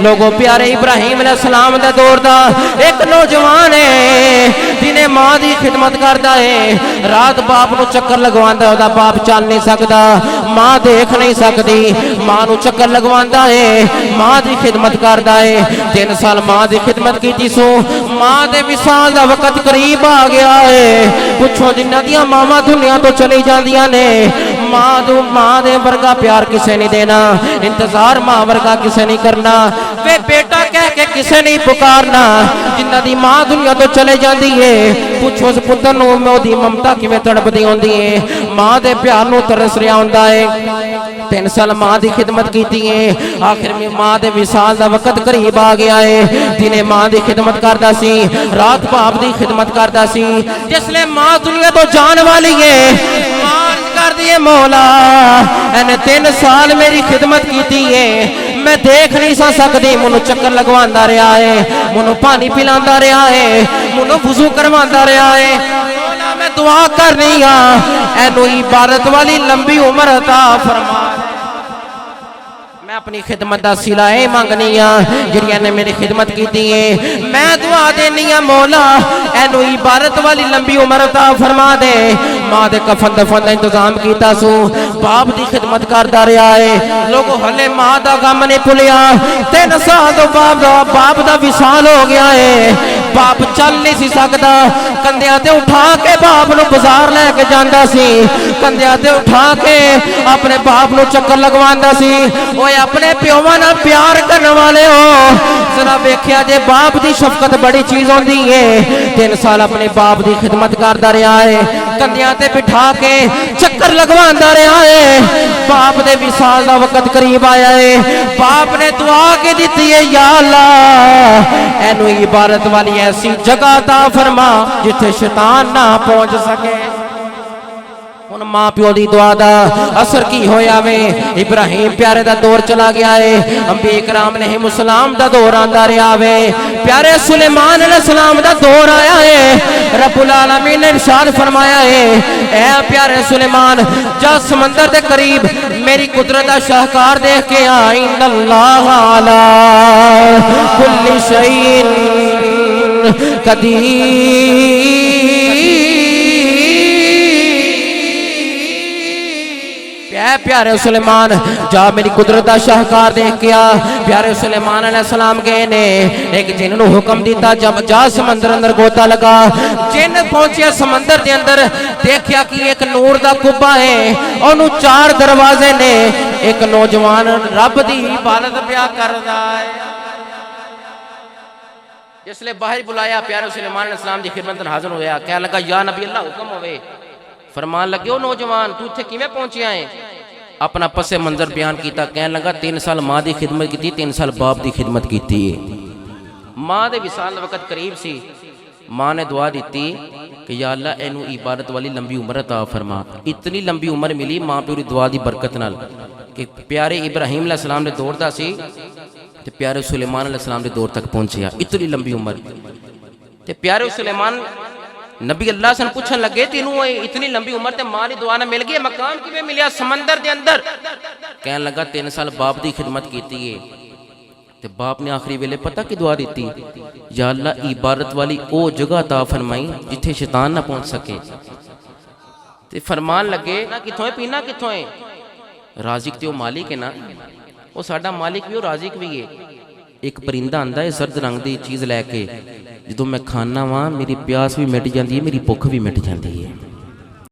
लोगों प्यारे इब्राहिम अलैहिस्सलाम दे दौर दा एक नौजवान है जिन्हें मां की खिदमत करता है। रात बाप नूं चक्कर लगवांदा, ओहदा बाप चल नहीं सकता, मां देख नहीं सकती, मां नूं चक्कर लगवांदा है, मां की खिदमत करता है। 3 साल मां की खिदमत की सो, मां के विसाल का वक्त करीब आ गया है। पुछो जिन्हां दियां मावां दुनिया तो चली जांदियां ने, मां दे वर्गा प्यार किसे नहीं देना, इंतजार मां वर्गा किसे नहीं करना, वे बेटा कह के किसे नहीं पुकारना। जिन्हां दी मां दुनिया तो चले जाती है, पुछो उस पुत्र नूं ओहदी ममता किवें तड़पदी होंदी है, मां दे प्यार नूं तरस रहा हुंदा है। 3 साल मां की खिदमत की है, आखिर में मां के विसाल का वक्त करीब आ गया है। दिने मां की खिदमत करता सी, रात बाप की खिदमत करता सी। जिसले मां दुनिया तो जान वाली है, कर दिए मौला इन्हें 3 साल मेरी खिदमत की है, मैं देख नहीं सकती, मुझे चक्कर लगवांदा रहा है, मुझे पानी पिलांदा रहा है, मुझे वुजू करवांदा रहा है। मौला मैं दुआ कर रही हाँ, एनू इबादत वाली लंबी उम्र अता फरमा। मैं अपनी खिदमत का सिला मंगनी हाँ, जिहड़ियां ने मेरी खिदमत की है, मैं दुआ देनी हाँ मौला एनू इबादत वाली लंबी उम्र अता फरमा दे। मां दे कफन दफन का इंतजाम किया सू, बाप की खिदमत करता रहा है। लोगों हले मां का गम नहीं भुलिया, 3 साल तो बाप का विसाल हो गया है। बाप चल नहीं सी सकता, कंधियां ते उठा के बाप नूं बाजार लैके जांदा सी, कंधियां ते उठा के अपने बाप नूं चक्कर लगवांदा सी। ओए अपने प्योवां नाल प्यार करने वाले हो, जरा वेख्या जे बाप की शफकत बड़ी चीज होंदी है। 3 साल अपने बाप की खिदमत करता रहा है, कंधियां ते बिठा के चक्कर लगवांदा रहा है। बाप दे विसाल दा वक्त करीब आया है, बाप ने दुआ के दी है, या अल्लाह एनू इबादत वाली ऐसी जगह ता फरमा जिथे शैतान ना पहुंच सके। हुण मां प्यो दी दुआ दा असर की होया वे, इब्राहिम प्यारे दा दौर चला गया है, अंबिया इकराम अलैहिस्सलाम दा दौर आंदा रहा वे, प्यारे सुलेमान अलैहिस्सलाम दा दौर आया है। रब्बुल आलमीन ने इरशाद फरमाया है, ऐ प्यारे सुलेमान जा समंदर दे करीब मेरी कुदरत दा शाहकार देख के आ, इन्नल्लाह अला कुल्ली शैइन कदीर। प्यारे सुलेमान जा मेरी कुदरत का शाहकार देख के आ। प्यारे सुलेमान अलैहिस्सलाम गए ने, एक जिन नूं हुक्म दिता जब जा समंदर अंदर गोता लगा। जिन पहुंचे समंदर के अंदर, देखा कि एक नूर का कुब्बा है, ओनू 4 दरवाजे ने। एक नौजवान रब की इबादत प्या करदा है, जिसले बाहर बुलाया प्यारे सुलेमान अलैहिस्सलाम की खिदमत हाजिर होया, कह लगा या नबी अल्लाह हुक्म होवे। फरमान लगे ओ नौजवान तू इत्थे किवें पहुंचिया है? अपना पसे मंजर बयान किया, कह लगा 3 साल मां की खिदमत की, 3 साल बाप की खिदमत की। मां के विसाल वक्त करीब सी, मां ने दुआ दी कि या अल्लाह एनू इबादत वाली लंबी उम्र अता फरमा। इतनी लंबी उम्र मिली मां प्यो की दुआ की बरकत नाल कि प्यारे इब्राहिम अलैहिस्सलाम के दौर दा सी ते प्यारे सुलेमान अलैहिस्सलाम के दौर तक पहुंचिया। इतनी लंबी उम्र ते प्यारे सुलेमान नबी अल्लाह सन पूछन लगे, तेनू इतनी लंबी उम्र ते मां दी दुआ ना मिल गई, मकाम किवें मिलिया समंदर दे अंदर? कहन लगा 3 साल बाप की खिदमत की है, ते बाप ने आखिरी वेले पता की दुआ दी, या अल्लाह इबादत वाली ओ जगह अता फरमाई जिथे शैतान ना पहुंच सके। ते फरमान लगे ना किथों है, पीना किथों है? राजिक ते ओ मालिक है ना, वो साडा मालिक भी, वो राजिक भी है। एक परिंदा आंदा है सर्द रंग की चीज़ लैके, जो मैं खाना वा मेरी प्यास भी मिट जाती है, मेरी भुख भी मिट जाती है।